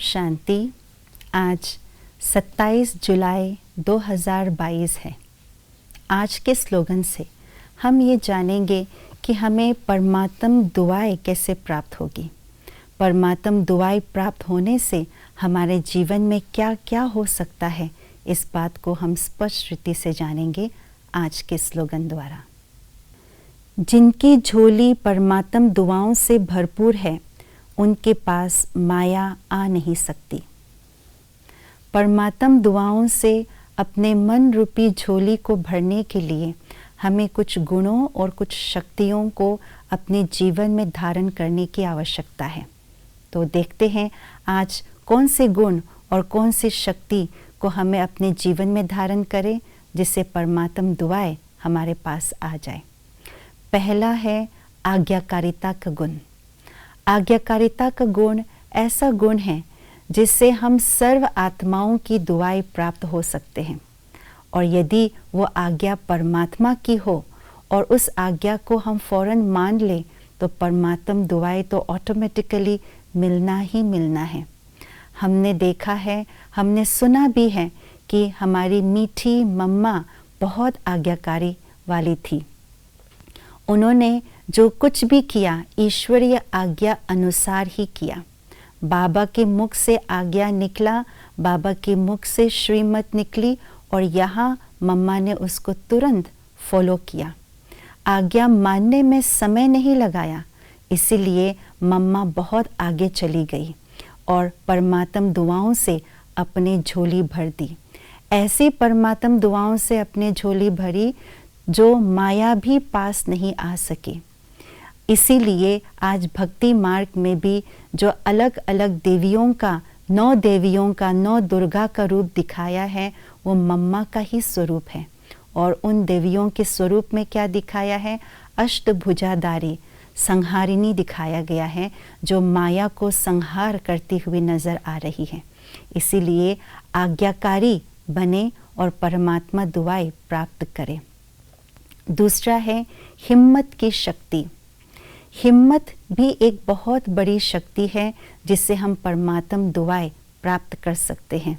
शांति। आज 27 जुलाई 2022 है। आज के स्लोगन से हम ये जानेंगे कि हमें परमात्म दुआएं कैसे प्राप्त होगी। परमात्म दुआएं प्राप्त होने से हमारे जीवन में क्या क्या हो सकता है, इस बात को हम स्पष्ट रीति से जानेंगे आज के स्लोगन द्वारा। जिनकी झोली परमात्म दुआओं से भरपूर है, उनके पास माया आ नहीं सकती। परमात्म दुआओं से अपने मन रूपी झोली को भरने के लिए हमें कुछ गुणों और कुछ शक्तियों को अपने जीवन में धारण करने की आवश्यकता है। तो देखते हैं आज कौन से गुण और कौन सी शक्ति को हमें अपने जीवन में धारण करें, जिससे परमात्म दुआएं हमारे पास आ जाए। पहला है आज्ञाकारिता का गुण। आज्ञाकारिता का गुण ऐसा गुण है जिससे हम सर्व आत्माओं की दुआएं प्राप्त हो सकते हैं, और यदि वो आज्ञा परमात्मा की हो और उस आज्ञा को हम फौरन मान लें तो परमात्म दुआएं तो ऑटोमेटिकली मिलना ही मिलना है। हमने देखा है, हमने सुना भी है कि हमारी मीठी मम्मा बहुत आज्ञाकारी वाली थी। उन्होंने जो कुछ भी किया ईश्वरीय आज्ञा अनुसार ही किया। बाबा के मुख से आज्ञा निकला, बाबा के मुख से श्रीमत निकली और यहाँ मम्मा ने उसको तुरंत फॉलो किया। आज्ञा मानने में समय नहीं लगाया, इसीलिए मम्मा बहुत आगे चली गई और परमात्म दुआओं से अपने झोली भर दी। ऐसी परमात्म दुआओं से अपने झोली भरी जो माया भी पास नहीं आ सके। इसीलिए आज भक्ति मार्ग में भी जो अलग अलग देवियों का, 9 देवियों का, 9 दुर्गा का रूप दिखाया है, वो मम्मा का ही स्वरूप है। और उन देवियों के स्वरूप में क्या दिखाया है? अष्टभुजाधारी संहारिणी दिखाया गया है, जो माया को संहार करती हुई नजर आ रही है। इसीलिए आज्ञाकारी बने और परमात्मा दुआएं प्राप्त करें। दूसरा है हिम्मत की शक्ति। हिम्मत भी एक बहुत बड़ी शक्ति है जिससे हम परमात्म दुआएं प्राप्त कर सकते हैं।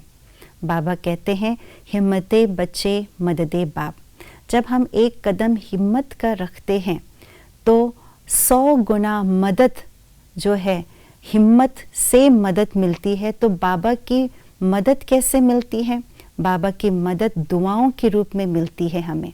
बाबा कहते हैं, हिम्मते बच्चे मददे बाप। जब हम एक कदम हिम्मत का रखते हैं तो 100 गुना मदद जो है, हिम्मत से मदद मिलती है। तो बाबा की मदद कैसे मिलती है? बाबा की मदद दुआओं के रूप में मिलती है हमें।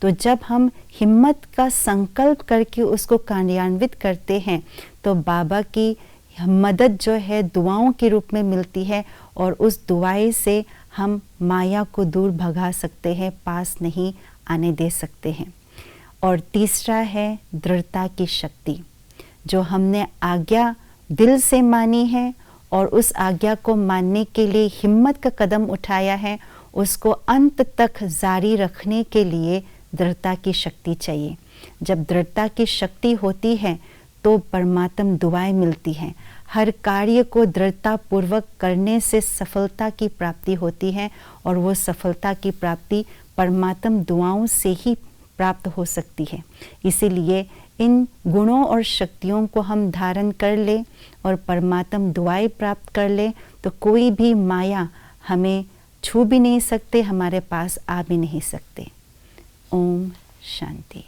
तो जब हम हिम्मत का संकल्प करके उसको कार्यान्वित करते हैं तो बाबा की मदद जो है दुआओं के रूप में मिलती है, और उस दुआएं से हम माया को दूर भगा सकते हैं, पास नहीं आने दे सकते हैं। और तीसरा है दृढ़ता की शक्ति। जो हमने आज्ञा दिल से मानी है और उस आज्ञा को मानने के लिए हिम्मत का कदम उठाया है, उसको अंत तक जारी रखने के लिए दृढ़ता की शक्ति चाहिए। जब दृढ़ता की शक्ति होती है तो परमात्म दुआएं मिलती हैं। हर कार्य को दृढ़ता पूर्वक करने से सफलता की प्राप्ति होती है, और वो सफलता की प्राप्ति परमात्म दुआओं से ही प्राप्त हो सकती है। इसीलिए इन गुणों और शक्तियों को हम धारण कर लें और परमात्म दुआएं प्राप्त कर लें तो कोई भी माया हमें छू भी नहीं सकते, हमारे पास आ भी नहीं सकते। ओम शांति।